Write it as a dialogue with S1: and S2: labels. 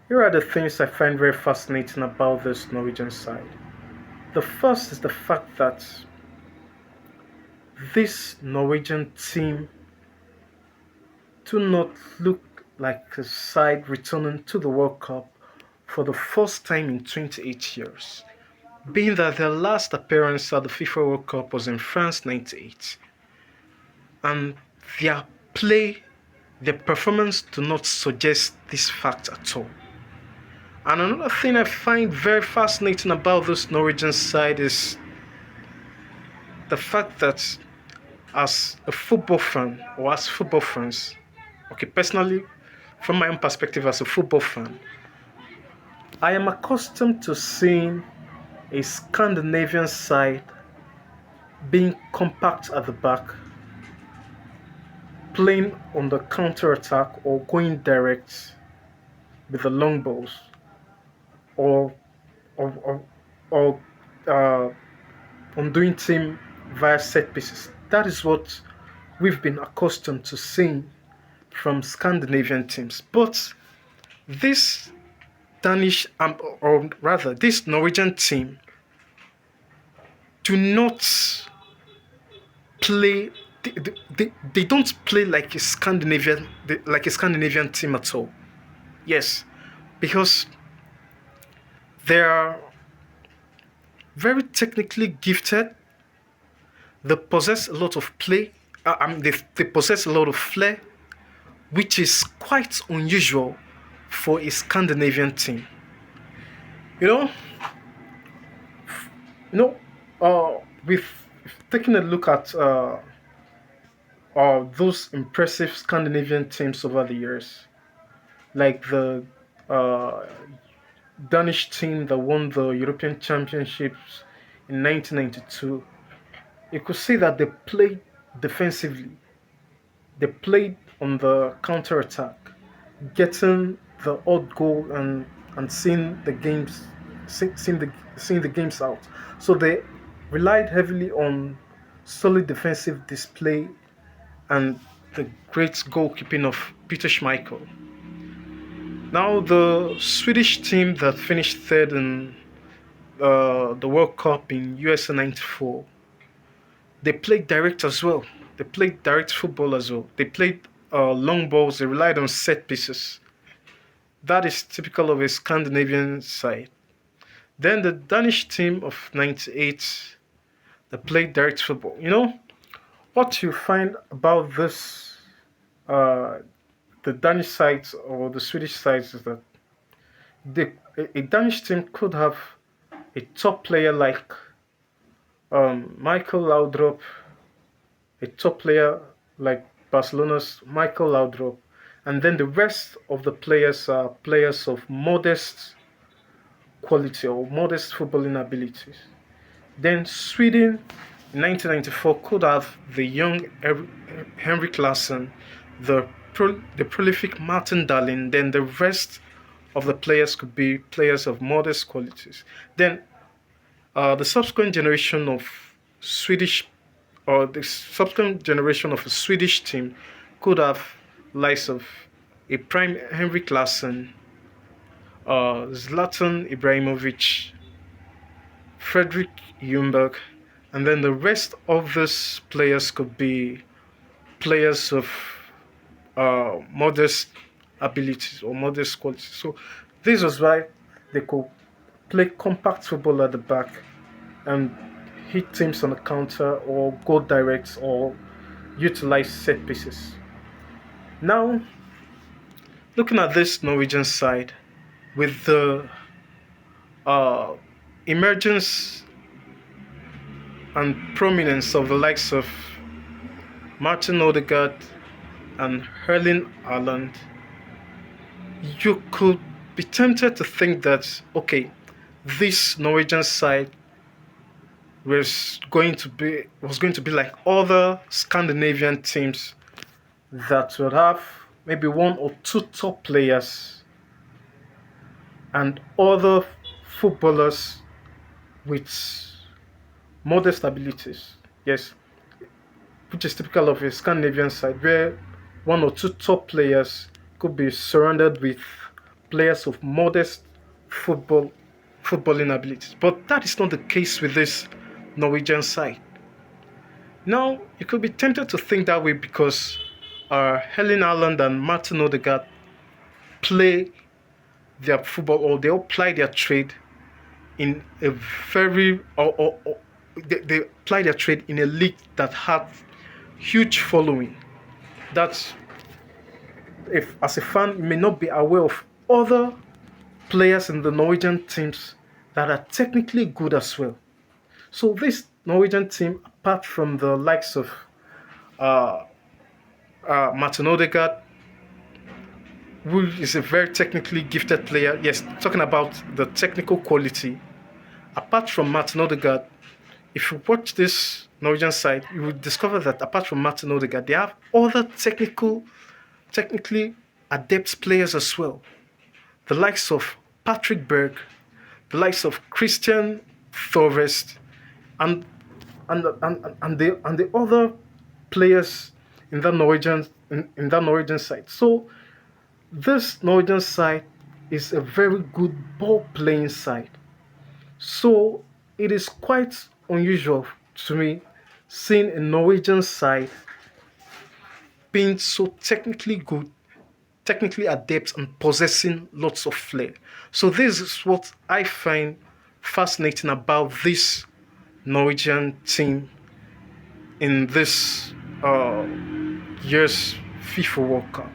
S1: Here are the things I find very fascinating about this Norwegian side. The first is the fact that this Norwegian team do not look like a side returning to the World Cup for the first time in 28 years, being that their last appearance at the FIFA World Cup was in France 98, and their play, their performance do not suggest this fact at all. And another thing I find very fascinating about this Norwegian side is the fact that as a football fan or as football fans, okay, personally, from my own perspective as a football fan, I am accustomed to seeing a Scandinavian side being compact at the back, playing on the counter attack or going direct with the long balls or or or, or on doing team via set pieces. That is what we've been accustomed to seeing from Scandinavian teams. But this Danish, or rather, this Norwegian team do not play. They don't play like a Scandinavian team at all. Yes, because they are very technically gifted. They possess a lot of play. They possess a lot of flair, which is quite unusual for a Scandinavian team. You know, you know, with taking a look at those impressive Scandinavian teams over the years, like the uh, Danish team that won the European Championships in 1992, you could see that they played defensively. They played on the counter attack, getting the odd goal and seeing the games out. So they relied heavily on solid defensive display and the great goalkeeping of Peter Schmeichel. Now the Swedish team that finished third in the World Cup in USA '94, they played direct as well. They played direct football as well. They played long balls. They relied on set pieces. That is typical of a Scandinavian side. Then the Danish team of '98, they played direct football. You know what you find about this, uh, the Danish sides or the Swedish sides is that a Danish team could have a top player like Michael Laudrup, a top player like Barcelona's Michael Laudrup, and then the rest of the players are players of modest quality or modest footballing abilities. Then Sweden in 1994 could have the young Henrik Larsson, the prolific Martin Dahlin. Then the rest of the players could be players of modest qualities. Then the subsequent generation of Swedish the subsequent generation of a Swedish team could have likes of a prime Henrik Larsson, Zlatan Ibrahimovic, Fredrik Ljungberg, and then the rest of these players could be players of modest abilities or modest qualities. So this was why they could play compact football at the back and hit teams on the counter or go direct or utilize set pieces. Now, looking at this Norwegian side with the uh, emergence and prominence of the likes of Martin Odegaard and Erling Haaland, you could be tempted to think that, okay, this Norwegian side was going to be like other Scandinavian teams that would have maybe one or two top players and other footballers with modest abilities. Yes, which is typical of a Scandinavian side where one or two top players could be surrounded with players of modest footballing abilities. But that is not the case with this Norwegian side. Now, you could be tempted to think that way because Helen Haaland and Martin Odegaard play their football, or they apply their trade in a very or they apply their trade in a league that has huge following. That's, if as a fan you may not be aware of other players in the Norwegian teams that are technically good as well. So this Norwegian team, apart from the likes of uh, Martin Odegaard, who is a very technically gifted player. Yes, talking about the technical quality. Apart from Martin Odegaard, if you watch this Norwegian side, you will discover that apart from Martin Odegaard, they have other technically adept players as well. The likes of Patrick Berg, the likes of Christian Thorvest, and the other players in that Norwegian side. So this Norwegian side is a very good ball playing side. So it is quite unusual to me seeing a Norwegian side being so technically good, technically adept, and possessing lots of flair. So this is what I find fascinating about this Norwegian team in this year's FIFA World Cup.